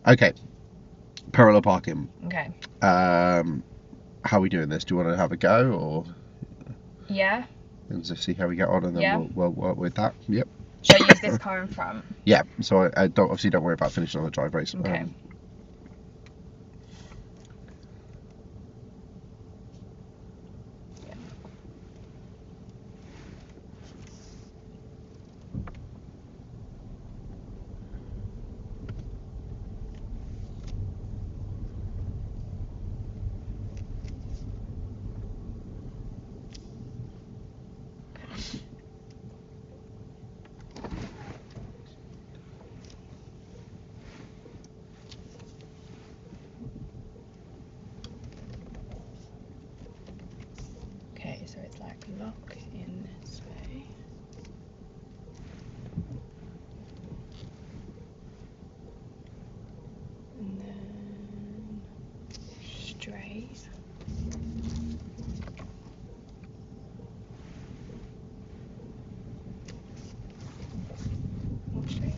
Okay. Parallel parking. Okay. How are we doing this? Do you want to have a go, or Yeah. and just see how we get on, and then Yeah. we'll work with that. Yep. Should I use this car in front? Yeah. So I don't worry about finishing on the driveways. Okay. Okay, so it's like lock in this way. And then straight. More straight.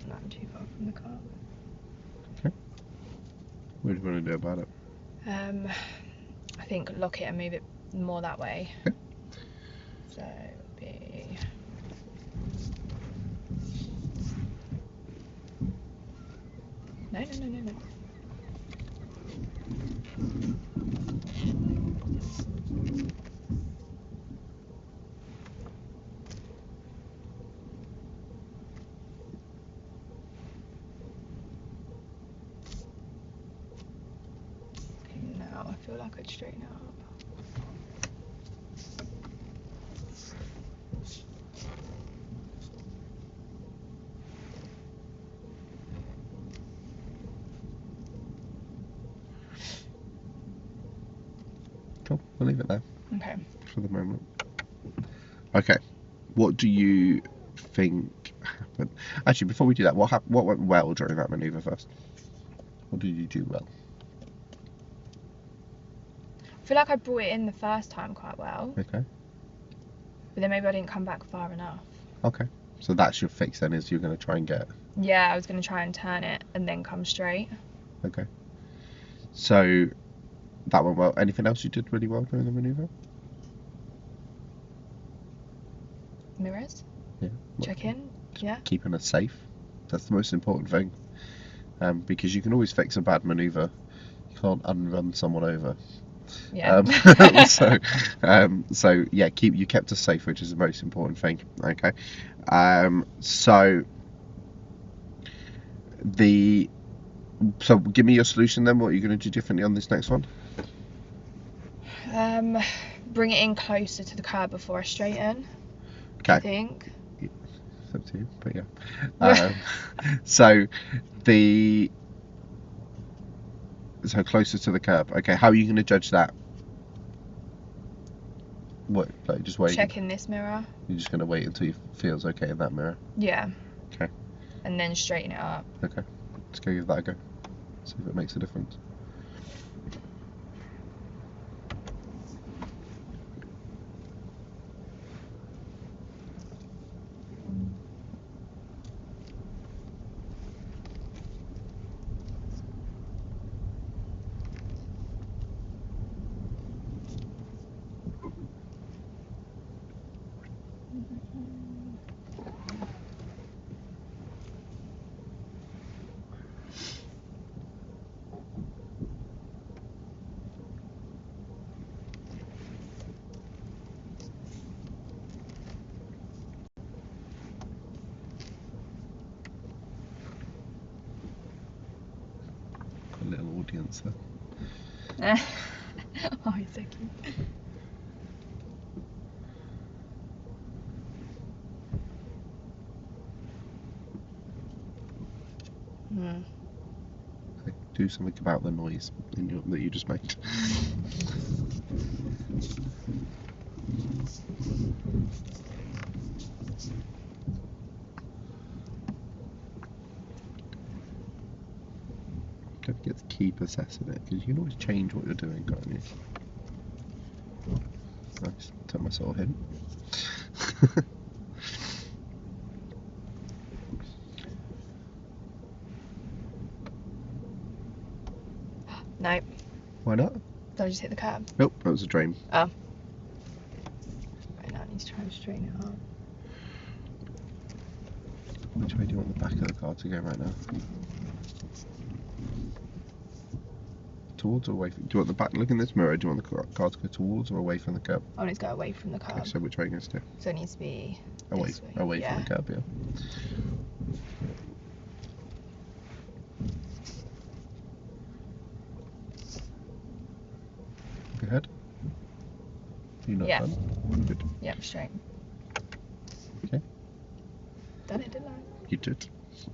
Not too far from the car. Okay. What do you want to do about it? I think lock it and move it more that way. Okay. So it would be. No. Okay, now I feel like I'd straighten it up. Cool. We'll leave it there. Okay. For the moment. Okay. What do you think happened? Actually, before we do that, what went well during that manoeuvre first? What did you do well? I feel like I brought it in the first time quite well. Okay. But then maybe I didn't come back far enough. Okay. So that's your fix then, is you're going to try and get... Yeah, I was going to try and turn it and then come straight. Okay. So that went well. Anything else you did really well during the manoeuvre? Mirrors? Yeah. Check in? Yeah. Keeping us safe. That's the most important thing. Because you can always fix a bad manoeuvre. You can't unrun someone over. Yeah. So yeah, you kept us safe, which is the most important thing. Okay. So give me your solution then. What are you going to do differently on this next one? Bring it in closer to the curb before I straighten. Okay. I think. It's up to you, but yeah. So closer to the curb. Okay. How are you going to judge that? What? Like just wait. Check in this mirror. You're just going to wait until it feels okay in that mirror. Yeah. Okay. And then straighten it up. Okay. Let's go give that a go. See if it makes a difference. Got a little audience there. Oh, he's so cute. Do something about the noise that you just made. Don't forget to keep assessing it, because you can always change what you're doing, can't you? Nice. Take my sort of hint. No. Why not? Did I just hit the curb? Nope, that was a dream. Oh. Right, now I need to try and straighten it out. Which way do you want the back of the car to go right now? Towards or away from? Do you want the back? Look in this mirror. Do you want the car to go towards or away from the curb? I want it to go away from the curb. Okay, so which way are you going to steer? So it needs to be Away, this way. away Yeah. from the curb, yeah. Go ahead. You're not Yeah. done? Good. Yep, straight. Okay. Done it, didn't I? You did.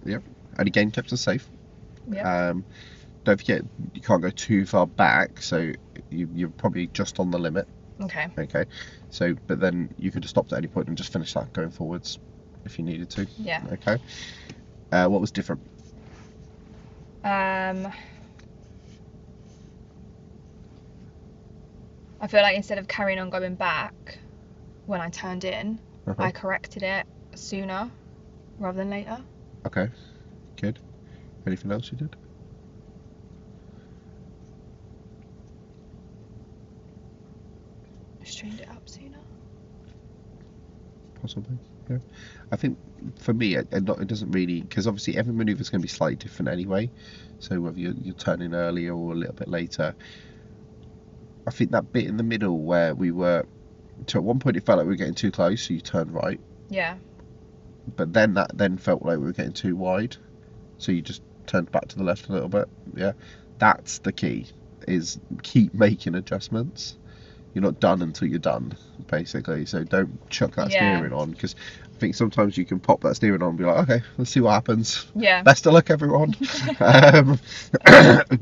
Yep. And again, tips are safe. Yeah. Don't forget, you can't go too far back, so you're probably just on the limit. Okay. Okay. So, but then you could have stopped at any point and just finished that going forwards if you needed to. Yeah. Okay. What was different? I feel like instead of carrying on going back, when I turned in, I corrected it sooner rather than later. Okay. Good. Anything else you did? Straightened it up sooner. Possibly, yeah. I think for me, it doesn't really, because obviously every manoeuvre is going to be slightly different anyway. So whether you're turning earlier or a little bit later, I think that bit in the middle where we were, to at one point it felt like we were getting too close, so you turned right. Yeah. But then that then felt like we were getting too wide, so you just turned back to the left a little bit. Yeah, that's the key. Is keep making adjustments. You're not done until you're done, basically. So don't chuck that steering on, because I think sometimes you can pop that steering on and be like, okay, let's see what happens. Yeah. Best of luck, everyone.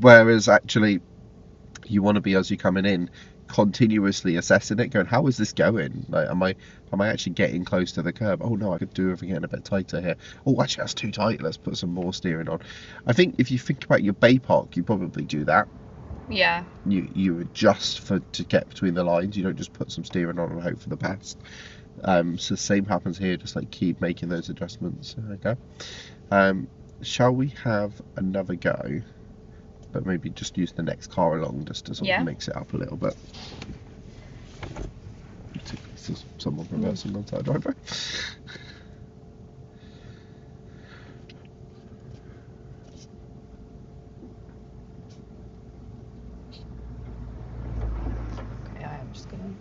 Whereas actually, you want to be, as you're coming in, continuously assessing it, going, how is this going? Like, am I actually getting close to the curb? Oh no, I could do everything getting a bit tighter here. Oh, actually that's too tight. Let's put some more steering on. I think if you think about your bay park, you probably do that. Yeah. You adjust to get between the lines. You don't just put some steering on and hope for the best. So the same happens here. Just like keep making those adjustments. Okay. Shall we have another go? But maybe just use the next car along just to sort of mix it up a little bit. There's someone reversing onto our driveway. Okay, I'm just gonna.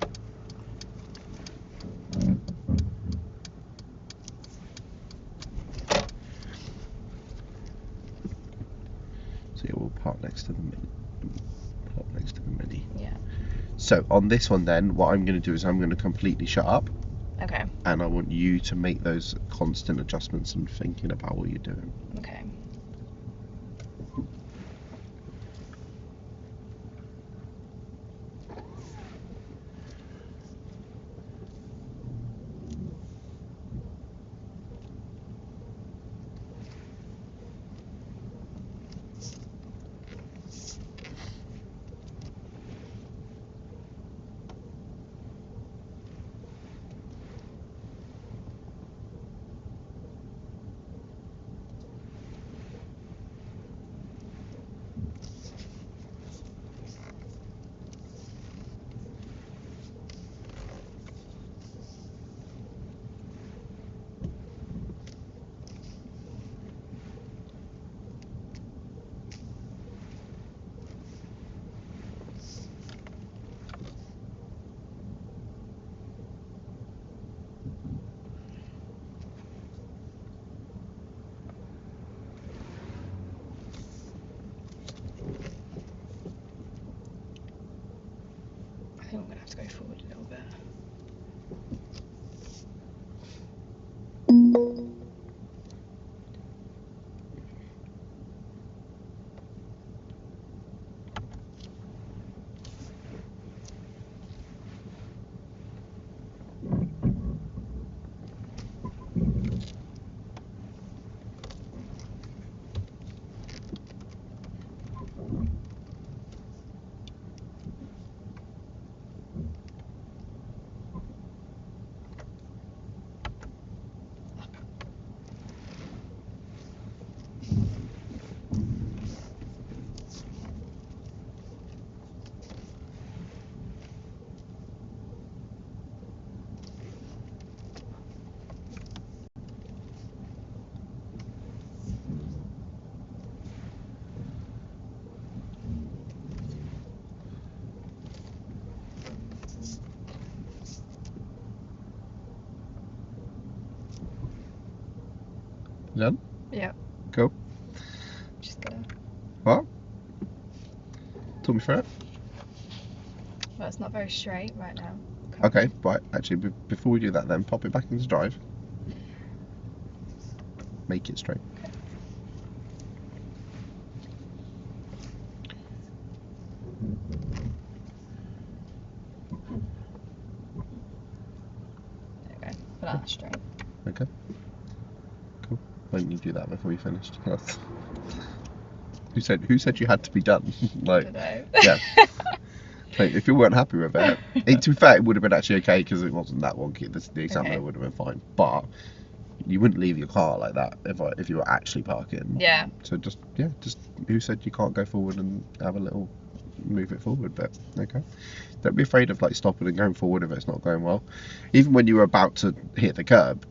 So yeah, we'll park next to the mini. Yeah. So on this one then, what I'm going to do is I'm going to completely shut up. Okay. And I want you to make those constant adjustments and thinking about what you're doing. Okay. I think I'm gonna have to go forward a little bit. done? Yeah. Cool. Just gonna. What? Talk me through it. Well, it's not very straight right now. Okay, right. Actually, before we do that, then pop it back into drive. Make it straight. There we go. Well, that's straight. Okay. Cool. Why didn't you do that before you finished? Who said you had to be done? I don't know. Yeah. Like, if you weren't happy with it, to be fair, it would have been actually okay because it wasn't that wonky. The examiner would have been fine. But you wouldn't leave your car like that if you were actually parking. Yeah. So just who said you can't go forward and have a little move it forward bit? Okay. Don't be afraid of like stopping and going forward if it's not going well. Even when you were about to hit the curb,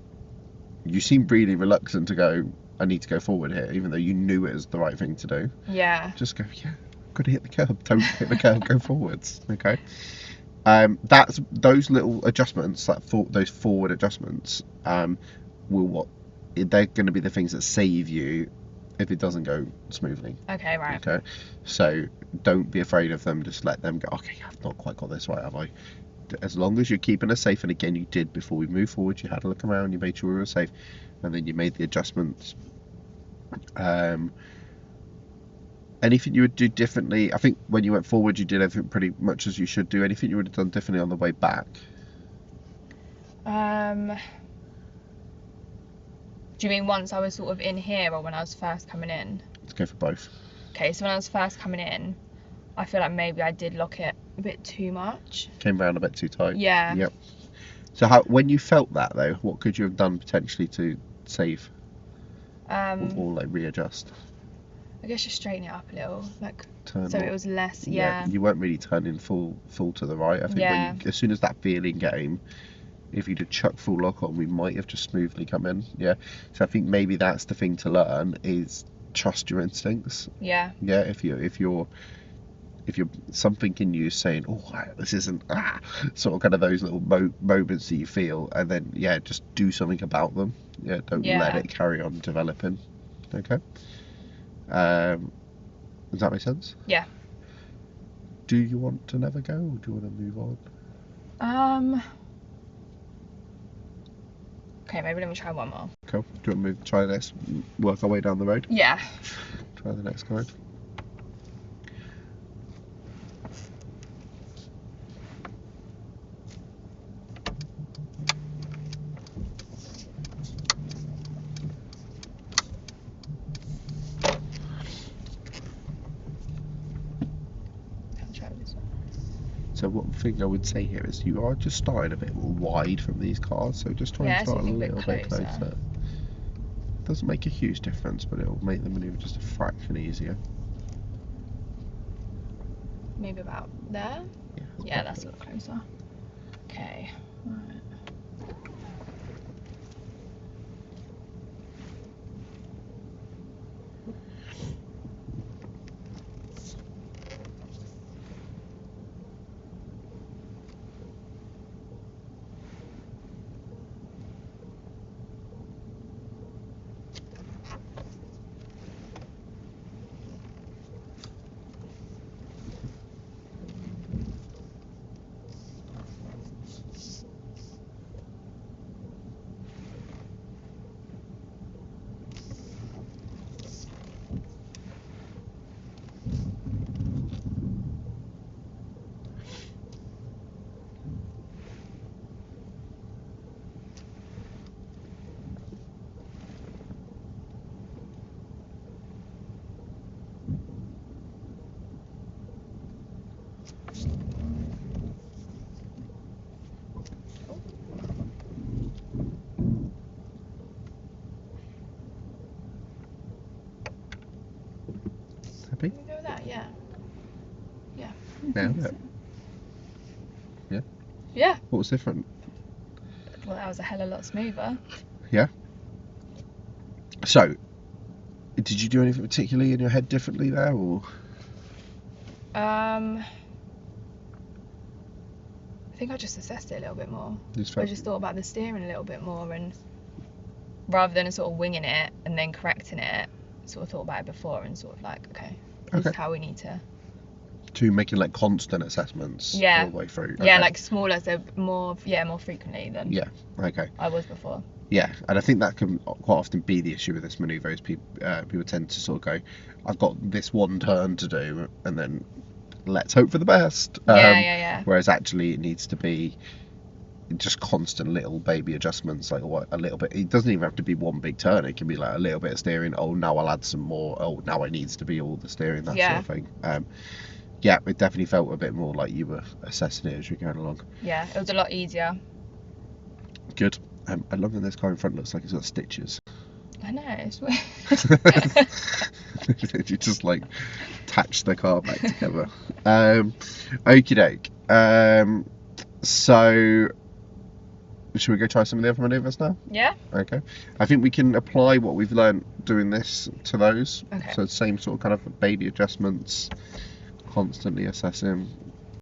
you seemed really reluctant to go, I need to go forward here, even though you knew it was the right thing to do. Yeah. Just go, yeah, I've got to hit the curb. Don't hit the curb, go forwards. Okay. That's those little adjustments, those forward adjustments, they're going to be the things that save you if it doesn't go smoothly. Okay, right. Okay. So don't be afraid of them. Just let them go. Okay, I've not quite got this right, have I? As long as you're keeping us safe, and again, you did before we moved forward. You had a look around, you made sure we were safe, and then you made the adjustments. Anything you would do differently? I think when you went forward, you did everything pretty much as you should do. Anything you would have done differently on the way back? Do you mean once I was sort of in here or when I was first coming in? Let's go for both. Okay, so when I was first coming in, I feel like maybe I did lock it a bit too much. Came round a bit too tight. Yeah. Yep. So when you felt that though, what could you have done potentially to save or like readjust? I guess just straighten it up a little, like Turn so more. it was less. Yeah. You weren't really turning full to the right. I think as soon as that feeling came, if you'd have chucked full lock on, we might have just smoothly come in. Yeah. So I think maybe that's the thing to learn is trust your instincts. Yeah. Yeah. If you're something in you saying, oh, this isn't sort of kind of those little moments that you feel, and then just do something about them. Yeah. Don't let it carry on developing. Okay. Does that make sense? Yeah. Do you want to never go, or do you want to move on? Okay, maybe let me try one more. Cool. Do you want to try this? Work our way down the road? Yeah. Try the next card. So one thing I would say here is you are just starting a bit wide from these cars, so just try and start a little bit closer. Doesn't make a huge difference, but it'll make the manoeuvre just a fraction easier. Maybe about there? Yeah, that's a lot closer. Okay. Right. Happy? Can we go with that? Yeah. Yeah. Nailed it. Yeah? Yeah. What was different? Well, that was a hell of a lot smoother. Yeah? So, did you do anything particularly in your head differently there, or? I think I just assessed it a little bit more. I just thought about the steering a little bit more and rather than sort of winging it and then correcting it, sort of thought about it before and sort of like, okay, this is how we need to making like constant assessments all the way through. Yeah, like smaller, so more frequently than I was before. Yeah, and I think that can quite often be the issue with this manoeuvre is people tend to sort of go, I've got this one turn to do, and then let's hope for the best. Yeah. Whereas actually it needs to be just constant little baby adjustments, like a little bit. It doesn't even have to be one big turn. It can be like a little bit of steering. Oh, now I'll add some more. Oh, now it needs to be all the steering, that sort of thing. Yeah, it definitely felt a bit more like you were assessing it as you're going along. Yeah, it was a lot easier. Good. I love that this car in front looks like it's got stitches. I know, it's weird. You just like attach the car back together. Okie doke. So should we go try some of the other manoeuvres now? Yeah. Okay. I think we can apply what we've learned doing this to those. Okay. So same sort of kind of baby adjustments, constantly assessing.